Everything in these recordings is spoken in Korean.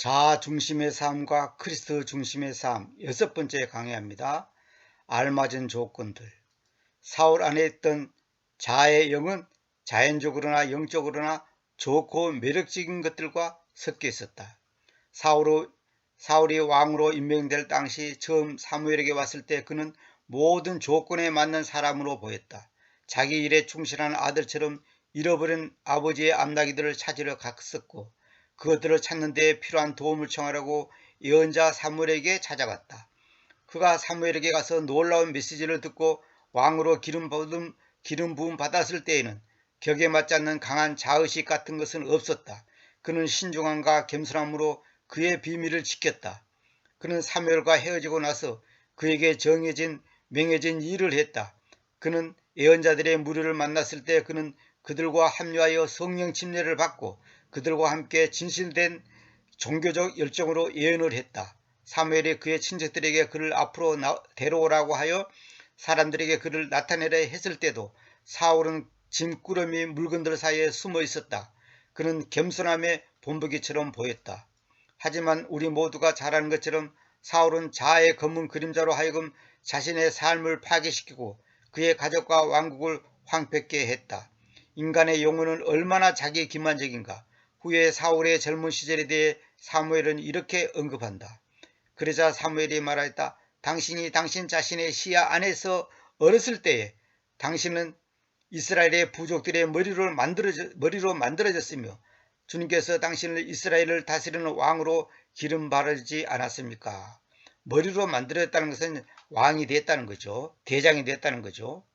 자아 중심의 삶과 크리스트 중심의 삶 여섯 번째 강의합니다. 알맞은 조건들. 사울 안에 있던 자아의 영은 자연적으로나 영적으로나 좋고 매력적인 것들과 섞여 있었다. 사울이 왕으로 임명될 당시 처음 사무엘에게 왔을 때 그는 모든 조건에 맞는 사람으로 보였다. 자기 일에 충실한 아들처럼 잃어버린 아버지의 암나기들을 찾으러 갔었고 그것들을 찾는 데 필요한 도움을 청하려고 예언자 사무엘에게 찾아갔다. 그가 사무엘에게 가서 놀라운 메시지를 듣고 왕으로 기름 부음 받았을 때에는 격에 맞지 않는 강한 자의식 같은 것은 없었다. 그는 신중함과 겸손함으로 그의 비밀을 지켰다. 그는 사무엘과 헤어지고 나서 그에게 명해진 일을 했다. 그는 예언자들의 무리를 만났을 때 그는 그들과 합류하여 성령 침례를 받고 그들과 함께 진실된 종교적 열정으로 예언을 했다. 사무엘이 그의 친척들에게 그를 앞으로 데려오라고 하여 사람들에게 그를 나타내려 했을 때도 사울은 짐꾸러미 물건들 사이에 숨어 있었다. 그는 겸손함의 본보기처럼 보였다. 하지만 우리 모두가 잘 아는 것처럼 사울은 자아의 검은 그림자로 하여금 자신의 삶을 파괴시키고 그의 가족과 왕국을 황폐케 했다. 인간의 영혼은 얼마나 자기 기만적인가. 후에 사울의 젊은 시절에 대해 사무엘은 이렇게 언급한다. 그러자 사무엘이 말하였다. 당신이 당신 자신의 시야 안에서 어렸을 때에 당신은 이스라엘의 부족들의 머리로 만들어졌으며 주님께서 당신을 이스라엘을 다스리는 왕으로 기름 바르지 않았습니까? 머리로 만들어졌다는 것은 왕이 됐다는 거죠. 대장이 됐다는 거죠.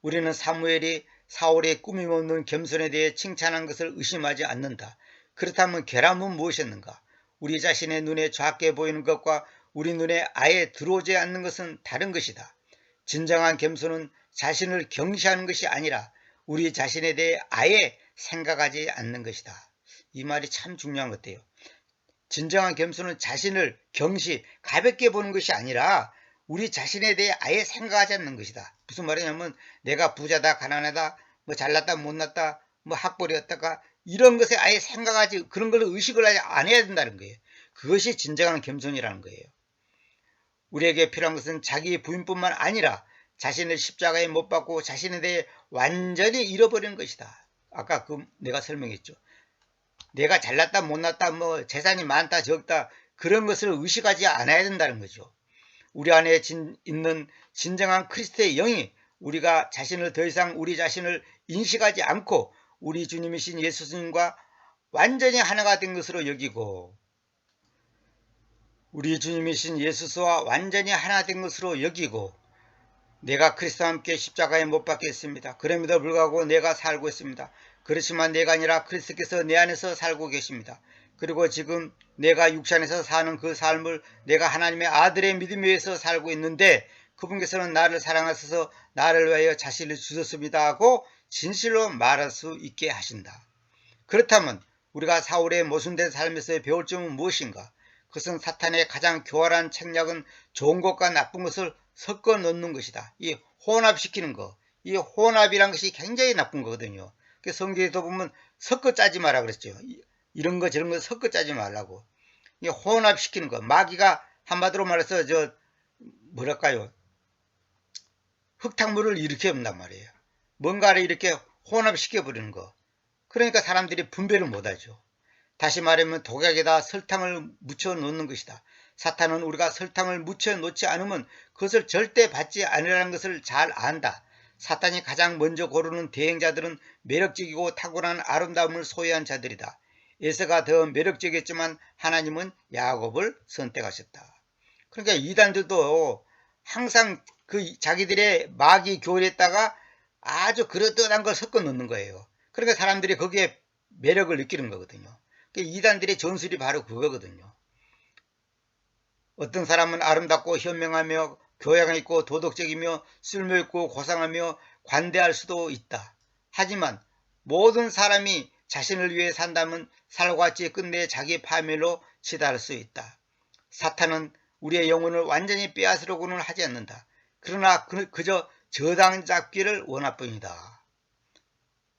우리는 사무엘이 사울의 꾸밈없는 겸손에 대해 칭찬한 것을 의심하지 않는다. 그렇다면 결함은 무엇이었는가? 우리 자신의 눈에 작게 보이는 것과 우리 눈에 아예 들어오지 않는 것은 다른 것이다. 진정한 겸손은 자신을 경시하는 것이 아니라 우리 자신에 대해 아예 생각하지 않는 것이다. 이 말이 참 중요한 것 같아요. 진정한 겸손은 자신을 가볍게 보는 것이 아니라 우리 자신에 대해 아예 생각하지 않는 것이다. 무슨 말이냐면 내가 부자다 가난하다 뭐 잘났다 못났다 뭐 학벌이 어떨까 이런 것에 아예 생각하지 그런 걸 의식을 안 해야 된다는 거예요. 그것이 진정한 겸손이라는 거예요. 우리에게 필요한 것은 자기 부인뿐만 아니라 자신을 십자가에 못 박고 자신에 대해 완전히 잃어버리는 것이다. 아까 내가 설명했죠. 내가 잘났다 못났다 뭐 재산이 많다 적다 그런 것을 의식하지 않아야 된다는 거죠. 우리 안에 있는 진정한 그리스도의 영이 우리가 자신을 더 이상 우리 자신을 인식하지 않고 우리 주님이신 예수님과 완전히 하나가 된 것으로 여기고 우리 주님이신 예수와 완전히 하나 된 것으로 여기고 내가 그리스도와 함께 십자가에 못 박혔습니다. 그럼에도 불구하고 내가 살고 있습니다. 그렇지만 내가 아니라 그리스도께서 내 안에서 살고 계십니다. 그리고 지금 내가 육체 안에서 사는 그 삶을 내가 하나님의 아들의 믿음에 의해서 살고 있는데 그분께서는 나를 사랑하셔서 나를 위하여 자신을 주셨습니다 하고 진실로 말할 수 있게 하신다. 그렇다면 우리가 사울의 모순된 삶에서 배울 점은 무엇인가? 그것은 사탄의 가장 교활한 책략은 좋은 것과 나쁜 것을 섞어 넣는 것이다. 이 혼합시키는 거. 이 혼합이란 것이 굉장히 나쁜 거거든요. 성경에도 보면 섞어 짜지 마라 그랬죠. 이런 거 저런 거 섞어 짜지 말라고. 이 혼합시키는 거. 마귀가 한마디로 말해서 뭐랄까요. 흙탕물을 일으켜본단 말이에요. 뭔가를 이렇게 혼합시켜 버리는 거. 그러니까 사람들이 분별을 못하죠. 다시 말하면 독약에다 설탕을 묻혀 놓는 것이다. 사탄은 우리가 설탕을 묻혀 놓지 않으면 그것을 절대 받지 않으라는 것을 잘 안다. 사탄이 가장 먼저 고르는 대행자들은 매력적이고 탁월한 아름다움을 소유한 자들이다. 에서가 더 매력적이었지만 하나님은 야곱을 선택하셨다. 그러니까 이단들도 항상 그 자기들의 마귀 교리에다가 아주 그럴듯한 걸 섞어 넣는 거예요. 그러니까 사람들이 거기에 매력을 느끼는 거거든요. 이단들의 전술이 바로 그거거든요. 어떤 사람은 아름답고 현명하며 교양 있고 도덕적이며 쓸모있고 고상하며 관대할 수도 있다. 하지만 모든 사람이 자신을 위해 산다면 살같이 끝내 자기 파멸로 치달을 수 있다. 사탄은 우리의 영혼을 완전히 빼앗으려고는 하지 않는다. 그러나 그저 저당 잡기를 원할 뿐이다.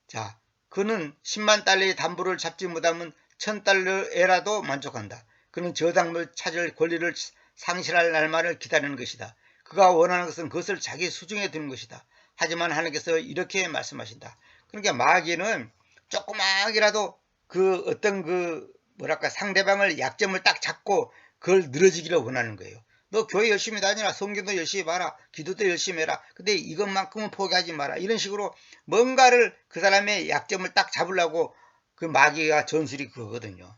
자, 그는 10만 달러의 담보를 잡지 못하면 $1000에라도 만족한다. 그는 저당을 찾을 권리를 상실할 날만을 기다리는 것이다. 그가 원하는 것은 그것을 자기 수중에 두는 것이다. 하지만 하나님께서 이렇게 말씀하신다. 그러니까 마귀는 조그마하게라도 그 어떤 그 뭐랄까 상대방을 약점을 딱 잡고 그걸 늘어지기를 원하는 거예요. 너 교회 열심히 다니라, 성경도 열심히 봐라, 기도도 열심히 해라, 근데 이것만큼은 포기하지 마라, 이런 식으로 뭔가를 그 사람의 약점을 딱 잡으려고 그 마귀가 전술이 그거거든요.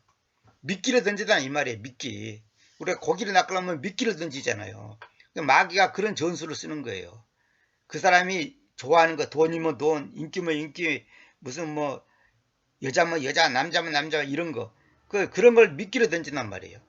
미끼를 던지다 이 말이에요. 미끼. 우리가 고기를 낚으려면 미끼를 던지잖아요. 마귀가 그런 전술을 쓰는 거예요. 그 사람이 좋아하는 거, 돈이면 돈, 인기면 인기, 무슨 뭐 여자면 여자, 남자면 남자, 이런 거, 그런 걸 미끼로 던진단 말이에요.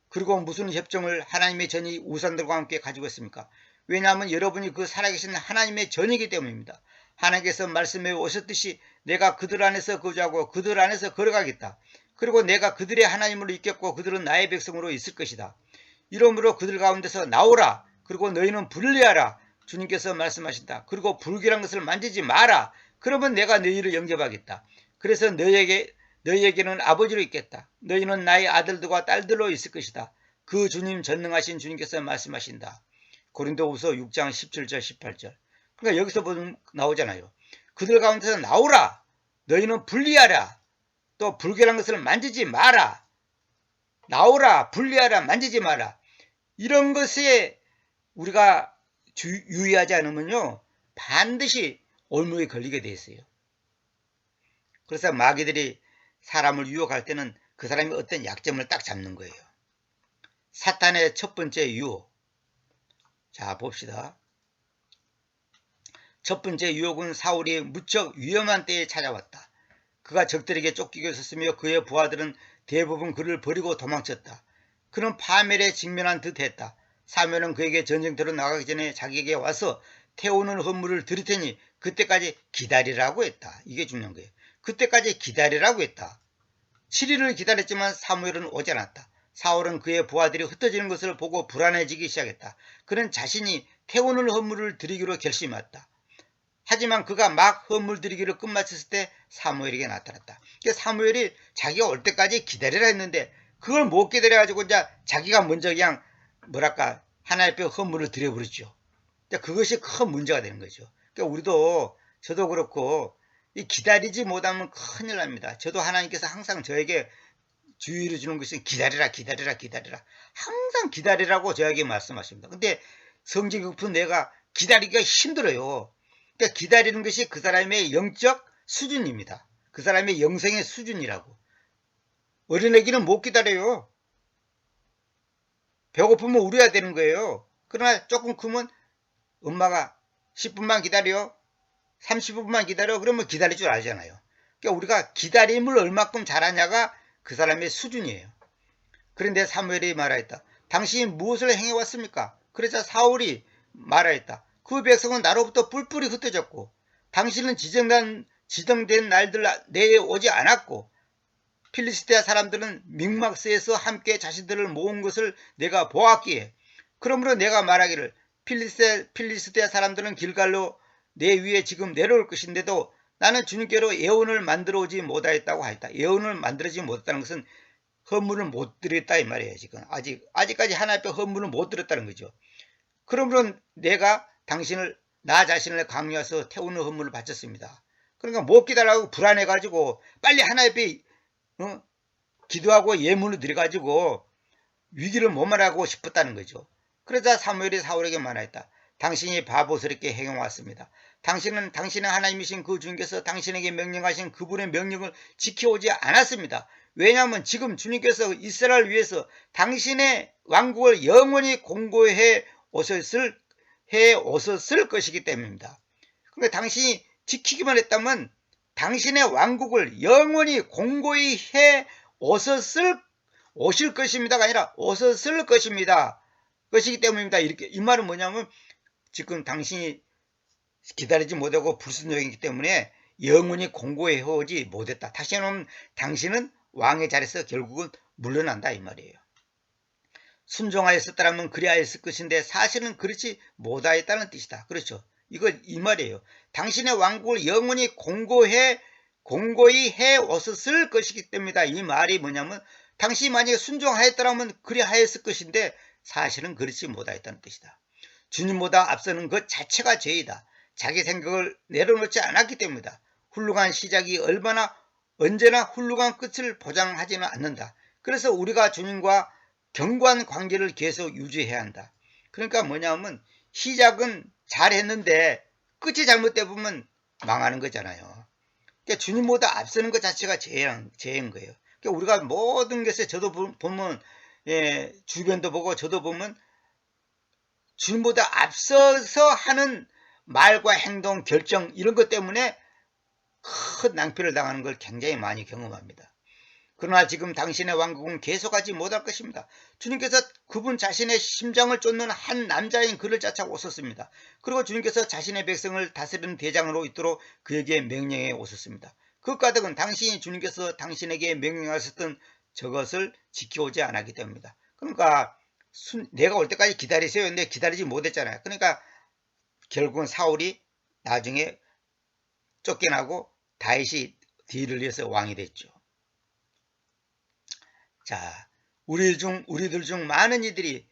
그리고 무슨 협정을 하나님의 전이 우상들과 함께 가지고 있습니까? 왜냐하면 여러분이 그 살아계신 하나님의 전이기 때문입니다. 하나님께서 말씀해 오셨듯이 내가 그들 안에서 거주하고 그들 안에서 걸어가겠다. 그리고 내가 그들의 하나님으로 있겠고 그들은 나의 백성으로 있을 것이다. 이러므로 그들 가운데서 나오라. 그리고 너희는 분리하라. 주님께서 말씀하신다. 그리고 불결한 것을 만지지 마라. 그러면 내가 너희를 영접하겠다. 그래서 너희에게는 아버지로 있겠다. 너희는 나의 아들들과 딸들로 있을 것이다. 그 주님 전능하신 주님께서 말씀하신다. 고린도후서 6장 17절 18절. 그러니까 여기서 보면 나오잖아요. 그들 가운데서 나오라. 너희는 분리하라. 또 불결한 것을 만지지 마라. 나오라. 분리하라. 만지지 마라. 이런 것에 우리가 유의하지 않으면요, 반드시 올무에 걸리게 돼 있어요. 그래서 마귀들이 사람을 유혹할 때는 그 사람이 어떤 약점을 딱 잡는 거예요. 사탄의 첫 번째 유혹. 자, 봅시다. 첫 번째 유혹은 사울이 무척 위험한 때에 찾아왔다. 그가 적들에게 쫓기고 있었으며 그의 부하들은 대부분 그를 버리고 도망쳤다. 그는 파멸에 직면한 듯 했다. 사무엘은 그에게 전쟁터로 나가기 전에 자기에게 와서 태우는 헌물을 드릴 테니 그때까지 기다리라고 했다. 이게 중요한 거예요. 그때까지 기다리라고 했다. 7일을 기다렸지만 사무엘은 오지 않았다. 사울은 그의 부하들이 흩어지는 것을 보고 불안해지기 시작했다. 그는 자신이 태우는 헌물을 드리기로 결심했다. 하지만 그가 막 헌물 드리기를 끝마쳤을 때 사무엘에게 나타났다. 그러니까 사무엘이 자기가 올 때까지 기다리라 했는데 그걸 못 기다려가지고 이제 자기가 먼저 그냥 뭐랄까 하나님 앞에 헌물을 드려버렸죠. 그것이 큰 문제가 되는 거죠. 그러니까 우리도, 저도 그렇고, 기다리지 못하면 큰일 납니다. 저도 하나님께서 항상 저에게 주의를 주는 것은 기다리라, 기다리라, 기다리라. 항상 기다리라고 저에게 말씀하십니다. 근데 성질 깊은 내가 기다리기가 힘들어요. 그러니까 기다리는 것이 그 사람의 영적 수준입니다. 그 사람의 영성의 수준이라고. 어린애기는 못 기다려요. 배고프면 울어야 되는 거예요. 그러나 조금 크면 엄마가 10분만 기다려, 30분만 기다려, 그러면 기다릴 줄 알잖아요. 그러니까 우리가 기다림을 얼마큼 잘하냐가 그 사람의 수준이에요. 그런데 사무엘이 말하였다. 당신이 무엇을 행해왔습니까? 그러자 사울이 말하였다. 그 백성은 나로부터 뿔뿔이 흩어졌고 당신은 지정된 날들 내에 오지 않았고 필리스티아 사람들은 믹막스에서 함께 자신들을 모은 것을 내가 보았기에 그러므로 내가 말하기를 필리스티아 사람들은 길갈로 내 위에 지금 내려올 것인데도 나는 주님께로 예언을 만들어 오지 못하였다고 하였다. 예언을 만들어지 못했다는 것은 헌물을 못 드렸다 이 말이에요. 지금 아직까지 하나님 앞에 헌물을 못 드렸다는 거죠. 그러므로 내가 나 자신을 강요해서 태우는 헌물을 바쳤습니다. 그러니까 못 기다리고 불안해가지고 빨리 하나님 앞에 기도하고 예물을 드려가지고 위기를 모면하고 싶었다는 거죠. 그러자 사무엘이 사울에게 말하였다. 당신이 바보스럽게 행해왔습니다. 당신은 당신의 하나님이신 그 주님께서 당신에게 명령하신 그분의 명령을 지켜오지 않았습니다. 왜냐하면 지금 주님께서 이스라엘을 위해서 당신의 왕국을 영원히 공고해 오셨을 것이기 때문입니다. 그러니까 당신이 지키기만 했다면 당신의 왕국을 영원히 공고히 해 오실 것입니다가 아니라 오셨을 것입니다. 것이기 때문입니다. 이렇게 이 말은 뭐냐면 지금 당신이 기다리지 못하고 불순종이기 때문에 영원히 공고해 오지 못했다. 다시 말하면 당신은 왕의 자리에서 결국은 물러난다 이 말이에요. 순종하였었다면 그리하였을 것인데 사실은 그렇지 못하였다는 뜻이다. 그렇죠. 이 말이에요. 당신의 왕국을 영원히 공고해 공고히 해 왔었을 것이기 때문이다. 이 말이 뭐냐면 당시 만약에 순종하였더라면 그리 하였을 것인데 사실은 그렇지 못하였다는 뜻이다. 주님보다 앞서는 것 자체가 죄이다. 자기 생각을 내려놓지 않았기 때문이다. 훌륭한 시작이 언제나 훌륭한 끝을 보장하지는 않는다. 그래서 우리가 주님과 견고한 관계를 계속 유지해야 한다. 그러니까 뭐냐면 시작은 잘했는데 끝이 잘못돼 보면 망하는 거잖아요. 그러니까 주님보다 앞서는 것 자체가 죄인 거예요. 그러니까 우리가 모든 것에 저도 보면 주변도 보고 저도 보면 주님보다 앞서서 하는 말과 행동, 결정 이런 것 때문에 큰 낭패를 당하는 걸 굉장히 많이 경험합니다. 그러나 지금 당신의 왕국은 계속하지 못할 것입니다. 주님께서 그분 자신의 심장을 쫓는 한 남자인 그를 쫓아 오셨습니다. 그리고 주님께서 자신의 백성을 다스리는 대장으로 있도록 그에게 명령해 오셨습니다. 그 까닭은 당신이 주님께서 당신에게 명령하셨던 저것을 지켜오지 않았기 때문입니다. 그러니까 내가 올 때까지 기다리세요. 근데 기다리지 못했잖아요. 그러니까 결국은 사울이 나중에 쫓겨나고 다윗이 뒤를 이어서 왕이 됐죠. 자, 우리들 중 많은 이들이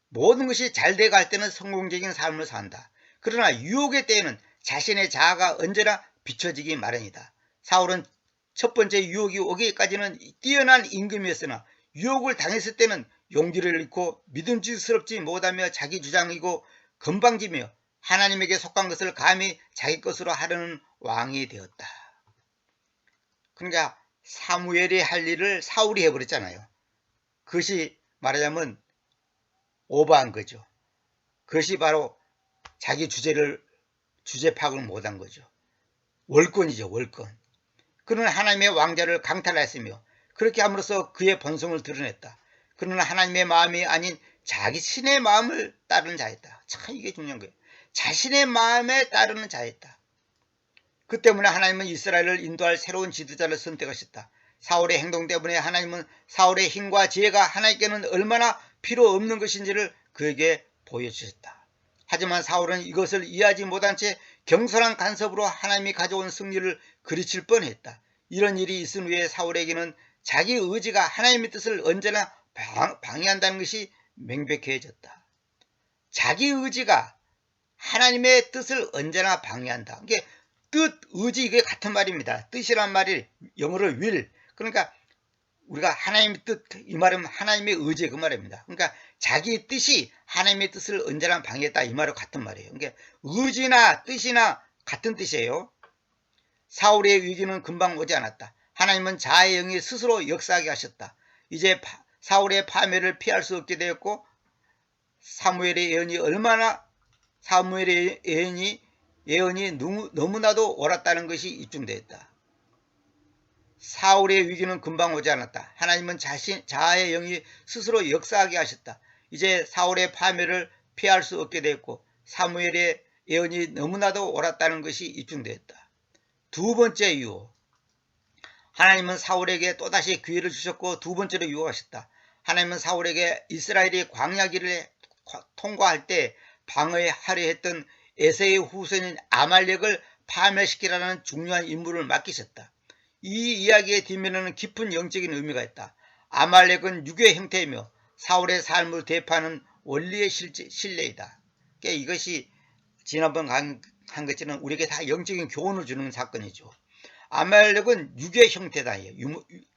모든 것이 잘 돼갈 때는 성공적인 삶을 산다. 그러나 유혹의 때에는 자신의 자아가 언제나 비춰지기 마련이다. 사울은 첫 번째 유혹이 오기까지는 뛰어난 임금이었으나 유혹을 당했을 때는 용기를 잃고 믿음직스럽지 못하며 자기 주장이고 건방지며 하나님에게 속한 것을 감히 자기 것으로 하려는 왕이 되었다. 그러니까 사무엘이 할 일을 사울이 해버렸잖아요. 그것이 말하자면 오버한 거죠. 그것이 바로 자기 주제 파악을 못한 거죠. 월권이죠, 월권. 그는 하나님의 왕자를 강탈했으며 그렇게 함으로써 그의 본성을 드러냈다. 그는 하나님의 마음이 아닌 자기 신의 마음을 따르는 자였다. 참 이게 중요한 거예요. 자신의 마음에 따르는 자였다. 그 때문에 하나님은 이스라엘을 인도할 새로운 지도자를 선택하셨다. 사울의 행동 때문에 하나님은 사울의 힘과 지혜가 하나님께는 얼마나 필요 없는 것인지를 그에게 보여주셨다. 하지만 사울은 이것을 이해하지 못한 채 경솔한 간섭으로 하나님이 가져온 승리를 그르칠 뻔했다. 이런 일이 있은 후에 사울에게는 자기 의지가 하나님의 뜻을 언제나 방해한다는 것이 명백해졌다. 자기 의지가 하나님의 뜻을 언제나 방해한다. 이게 뜻, 의지 이게 같은 말입니다. 뜻이란 말이 영어로 will. 그러니까 우리가 하나님의 뜻, 이 말은 하나님의 의지 그 말입니다. 그러니까 자기 뜻이 하나님의 뜻을 언제나 방해했다 이 말과 같은 말이에요. 그러니까 의지나 뜻이나 같은 뜻이에요. 사울의 위기는 금방 오지 않았다. 하나님은 자아의 영이 스스로 역사하게 하셨다. 이제 사울의 파멸을 피할 수 없게 되었고 사무엘의 예언이 너무나도 옳았다는 것이 입증되었다. 사울의 위기는 금방 오지 않았다. 하나님은 자아의 영이 스스로 역사하게 하셨다. 이제 사울의 파멸을 피할 수 없게 되었고 사무엘의 예언이 너무나도 옳았다는 것이 입증되었다. 두 번째 유혹. 하나님은 사울에게 또다시 기회를 주셨고 두 번째로 유혹하셨다. 하나님은 사울에게 이스라엘이 광야길을 통과할 때 방어하려 했던 에서의 후손인 아말렉을 파멸시키라는 중요한 임무를 맡기셨다. 이 이야기의 뒷면에는 깊은 영적인 의미가 있다. 아말렉은 육의 형태이며 사울의 삶을 대표하는 원리의 신뢰이다. 그러니까 이것이 지난번 한 것처럼 우리에게 다 영적인 교훈을 주는 사건이죠. 아말렉은 육의 형태다.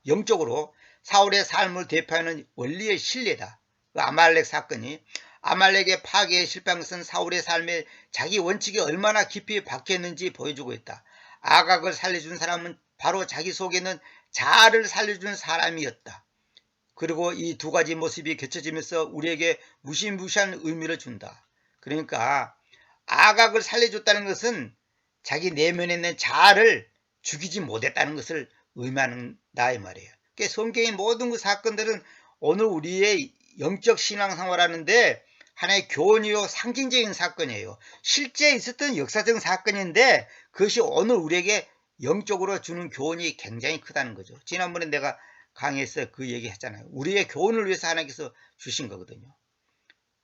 영적으로 사울의 삶을 대표하는 원리의 신뢰다. 그 아말렉 사건이 아말렉의 파괴에 실패한 것은 사울의 삶에 자기 원칙이 얼마나 깊이 박혀있는지 보여주고 있다. 아각을 살려준 사람은 바로 자기 속에 있는 자아를 살려준 사람이었다. 그리고 이 두 가지 모습이 겹쳐지면서 우리에게 무시무시한 의미를 준다. 그러니까 아각을 살려줬다는 것은 자기 내면에 있는 자아를 죽이지 못했다는 것을 의미한다 이 말이에요. 그러니까 성경의 모든 그 사건들은 오늘 우리의 영적 신앙생활하는데 하나의 교훈이요 상징적인 사건이에요. 실제 있었던 역사적 사건인데 그것이 오늘 우리에게 영적으로 주는 교훈이 굉장히 크다는 거죠. 지난번에 내가 강의에서 그 얘기 했잖아요. 우리의 교훈을 위해서 하나님께서 주신 거거든요.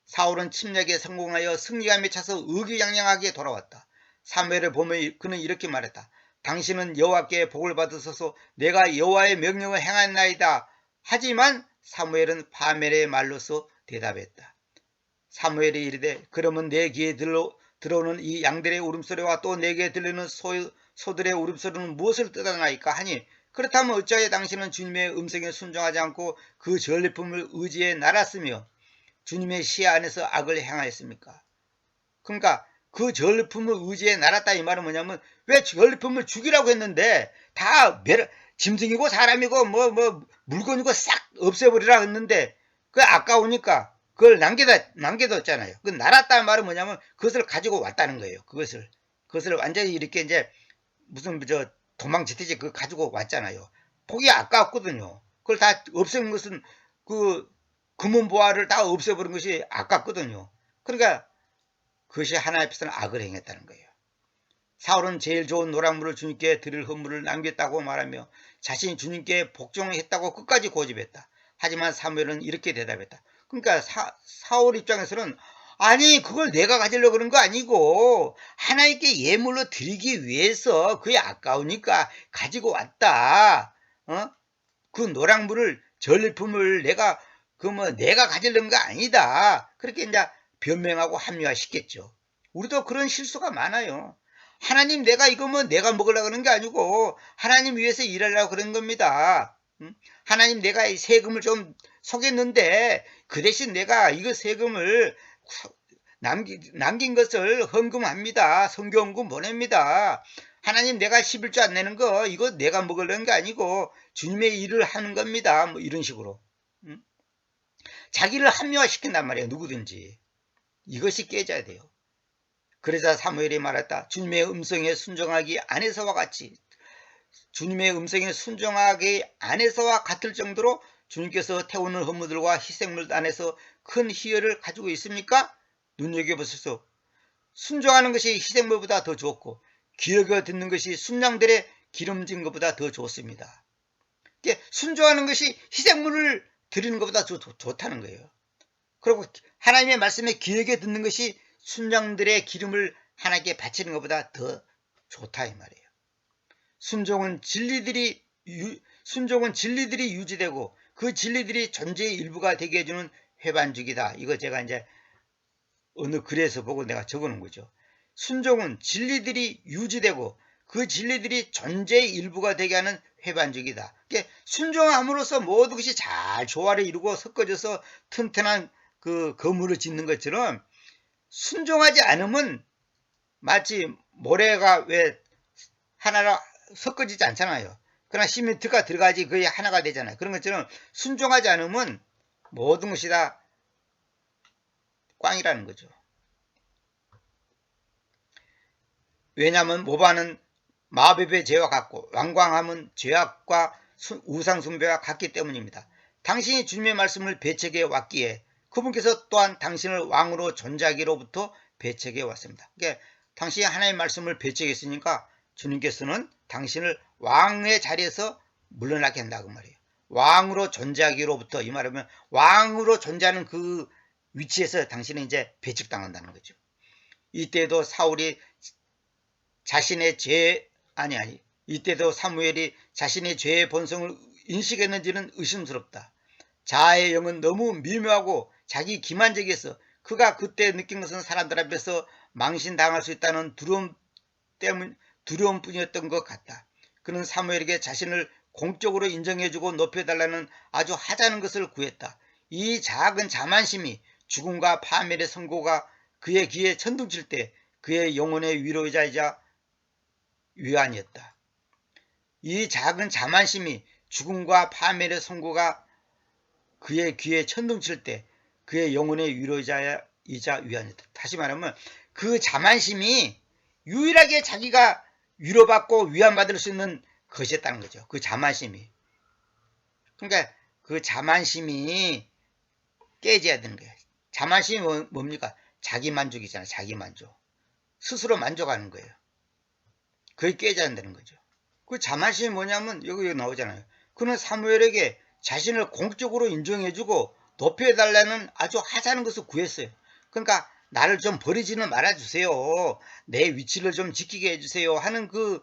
사울은 침략에 성공하여 승리감에 차서 의기양양하게 돌아왔다. 사무엘을 보면 그는 이렇게 말했다. 당신은 여호와께 복을 받으소서. 내가 여호와의 명령을 행하나이다. 하지만 사무엘은 파멜의 말로서 대답했다. 사무엘이 이르되 그러면 내 귀에 들어오는 이 양들의 울음소리와 또 내게 들리는 소들의 울음소리는 무엇을 뜻하나이까 하니, 그렇다면 어찌하여 당신은 주님의 음성에 순종하지 않고 그 전리품을 의지해 날았으며 주님의 시야 안에서 악을 행하였습니까? 그러니까 그 전리품을 의지해 날았다 이 말은 뭐냐면, 왜 전리품을 죽이라고 했는데 다 짐승이고 사람이고 뭐 물건이고 싹 없애버리라 했는데 그 아까우니까 그걸 남겨뒀잖아요. 그 날았다 말은 뭐냐면 그것을 가지고 왔다는 거예요. 그것을 완전히 이렇게 이제 무슨 도망치듯이 그거 가지고 왔잖아요. 폭이 아깝거든요. 그걸 다 없애는 것은 그 금은보화를 다 없애버린 것이 아깝거든요. 그러니까 그것이 하나님 앞에서는 악을 행했다는 거예요. 사울은 제일 좋은 노란물을 주님께 드릴 헌물을 남겼다고 말하며 자신이 주님께 복종했다고 끝까지 고집했다. 하지만 사무엘은 이렇게 대답했다. 그러니까 사울 입장에서는 아니 그걸 내가 가지려고 그런 거 아니고 하나님께 예물로 드리기 위해서 그게 아까우니까 가지고 왔다. 그 노랑물을 전리품을 내가 내가 가지려는 거 아니다. 그렇게 이제 변명하고 합리화시켰죠. 우리도 그런 실수가 많아요. 하나님 내가 이거 내가 먹으려고 그런 게 아니고 하나님 위해서 일하려고 그런 겁니다. 하나님 내가 이 세금을 좀 속였는데 그 대신 내가 이거 세금을 남긴 것을 헌금합니다. 성경헌금 보냅니다. 하나님 내가 11조 안 내는 거 이거 내가 먹으려는 게 아니고 주님의 일을 하는 겁니다. 뭐 이런 식으로 자기를 합리화시킨단 말이에요. 누구든지. 이것이 깨져야 돼요. 그러자 사무엘이 말했다. 주님의 음성에 순종하기 안에서와 같이, 주님의 음성에 순종하기 안에서와 같을 정도로 주님께서 태우는 헌물들과 희생물 안에서 큰 희열을 가지고 있습니까? 눈여겨보소서. 순종하는 것이 희생물보다 더 좋고 기어겨 듣는 것이 순양들의 기름진 것보다 더 좋습니다. 순종하는 것이 희생물을 드리는 것보다 좋다는 거예요. 그리고 하나님의 말씀에 기어겨 듣는 것이 순양들의 기름을 하나님께 바치는 것보다 더 좋다 이 말이에요. 순종은 진리들이 유지되고 그 진리들이 존재의 일부가 되게 해주는 회반죽이다. 이거 제가 이제 어느 글에서 보고 내가 적어놓은 거죠. 순종은 진리들이 유지되고 그 진리들이 존재의 일부가 되게 하는 회반죽이다. 순종함으로써 모든 것이 잘 조화를 이루고 섞어져서 튼튼한 그 건물을 짓는 것처럼, 순종하지 않으면 마치 모래가 왜 하나로 섞어지지 않잖아요. 그러나 시멘트가 들어가지 그게 하나가 되잖아요. 그런 것처럼 순종하지 않으면 모든 것이 다 꽝이라는 거죠. 왜냐하면 모반은 마법의 죄와 같고 완광함은 죄악과 우상숭배와 같기 때문입니다. 당신이 주님의 말씀을 배척해 왔기에 그분께서 또한 당신을 왕으로 존재하기로부터 배척해 왔습니다. 그러니까 당신이 하나님의 말씀을 배척했으니까 주님께서는 당신을 왕의 자리에서 물러나게 한다 그 말이에요. 왕으로 존재하기로부터, 이 말하면 왕으로 존재하는 그 위치에서 당신은 이제 배척당한다는 거죠. 이때도 사울이 자신의 이때도 사무엘이 자신의 죄의 본성을 인식했는지는 의심스럽다. 자아의 영은 너무 미묘하고 자기 기만적이어서 그가 그때 느낀 것은 사람들 앞에서 망신당할 수 있다는 두려움뿐이었던 것 같다. 그는 사무엘에게 자신을 공적으로 인정해주고 높여달라는 아주 하찮은 것을 구했다. 이 작은 자만심이 죽음과 파멸의 선고가 그의 귀에 천둥칠 때 그의 영혼의 위로자이자 위안이었다. 이 작은 자만심이 죽음과 파멸의 선고가 그의 귀에 천둥칠 때 그의 영혼의 위로자이자 위안이었다. 다시 말하면 그 자만심이 유일하게 자기가 위로받고 위안받을 수 있는 것이었다는 거죠. 그 자만심이. 그러니까 그 자만심이 깨져야 되는 거예요. 자만심이 뭡니까? 자기만족이잖아요. 자기만족. 스스로 만족하는 거예요. 그게 깨져야 된다는 거죠. 그 자만심이 뭐냐면 여기 나오잖아요. 그는 사무엘에게 자신을 공적으로 인정해주고 높여달라는 아주 하찮은 것을 구했어요. 그러니까 나를 좀 버리지는 말아주세요. 내 위치를 좀 지키게 해주세요. 하는 그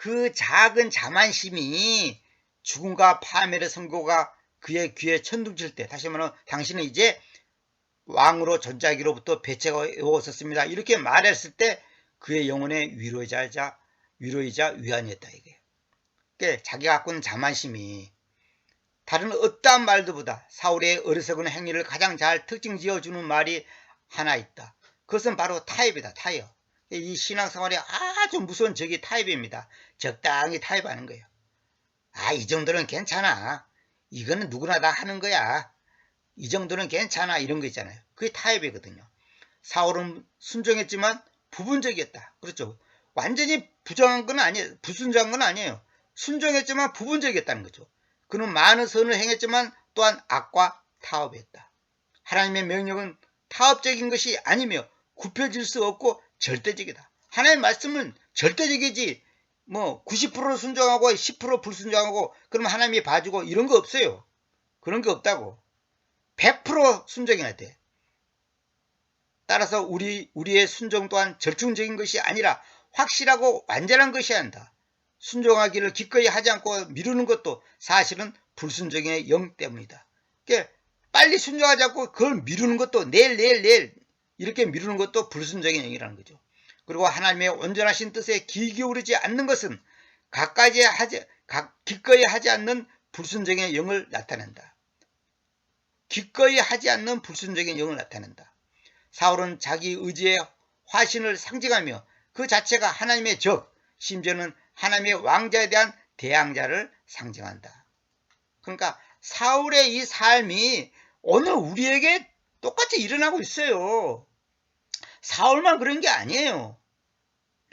그 작은 자만심이 죽음과 파멸의 선고가 그의 귀에 천둥칠 때, 다시 말하면 당신은 이제 왕으로 전자기로부터 배째가 되었습니다, 이렇게 말했을 때 그의 영혼의 위로이자 위안이었다 이게. 그러니까 자기가 갖고 있는 자만심이 다른 어떠한 말들보다 사울의 어리석은 행위를 가장 잘 특징 지어주는 말이 하나 있다. 그것은 바로 타협이다. 타협. 이 신앙생활에 아주 무서운 적이 타협입니다. 적당히 타협하는 거예요. 이 정도는 괜찮아. 이거는 누구나 다 하는 거야. 이 정도는 괜찮아. 이런 거 있잖아요. 그게 타협이거든요. 사울은 순종했지만 부분적이었다. 그렇죠. 완전히 부정한 건 아니에요. 불순종한 건 아니에요. 순종했지만 부분적이었다는 거죠. 그는 많은 선을 행했지만 또한 악과 타협했다. 하나님의 명령은 타협적인 것이 아니며 굽혀질 수 없고 절대적이다. 하나님의 말씀은 절대적이지 90% 순종하고 10% 불순종하고 그러면 하나님이 봐주고 이런 거 없어요. 그런 게 없다고. 100% 순종해야 돼. 따라서 우리의 순종 또한 절충적인 것이 아니라 확실하고 완전한 것이어야 한다. 순종하기를 기꺼이 하지 않고 미루는 것도 사실은 불순종의 영 때문이다. 그러니까 빨리 순종하지 않고 그걸 미루는 것도 내일 이렇게 미루는 것도 불순종의 영이라는 거죠. 그리고 하나님의 온전하신 뜻에 귀 기울이지 않는 것은 기꺼이 하지 않는 불순종의 영을 나타낸다. 기꺼이 하지 않는 불순종의 영을 나타낸다. 사울은 자기 의지의 화신을 상징하며 그 자체가 하나님의 적, 심지어는 하나님의 왕자에 대한 대항자를 상징한다. 그러니까 사울의 이 삶이 오늘 우리에게 똑같이 일어나고 있어요. 사울만 그런 게 아니에요.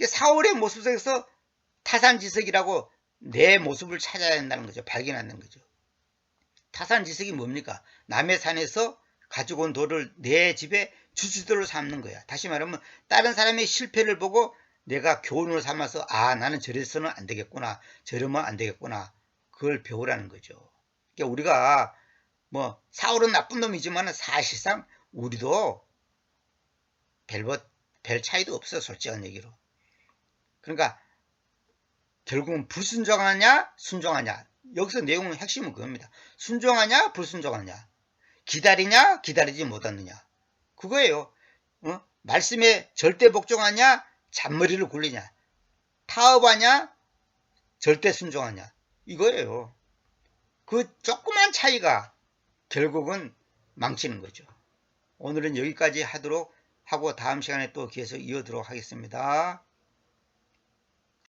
사울의 모습 속에서 타산지석이라고 내 모습을 찾아야 한다는 거죠. 발견하는 거죠. 타산지석이 뭡니까? 남의 산에서 가지고 온 돌을 내 집에 주치도로 삼는 거야. 다시 말하면 다른 사람의 실패를 보고 내가 교훈을 삼아서 나는 저래서는 안 되겠구나. 저러면 안 되겠구나. 그걸 배우라는 거죠. 그러니까 우리가 사울은 나쁜 놈이지만 사실상 우리도 별 차이도 없어. 솔직한 얘기로. 그러니까 결국은 불순종하냐 순종하냐. 여기서 내용은 핵심은 그겁니다. 순종하냐 불순종하냐. 기다리냐 기다리지 못하느냐. 그거예요. 말씀에 절대 복종하냐 잔머리를 굴리냐. 타협하냐 절대 순종하냐. 이거예요. 그 조그만 차이가 결국은 망치는 거죠. 오늘은 여기까지 하도록 하고 다음 시간에 또 계속 이어도록 하겠습니다.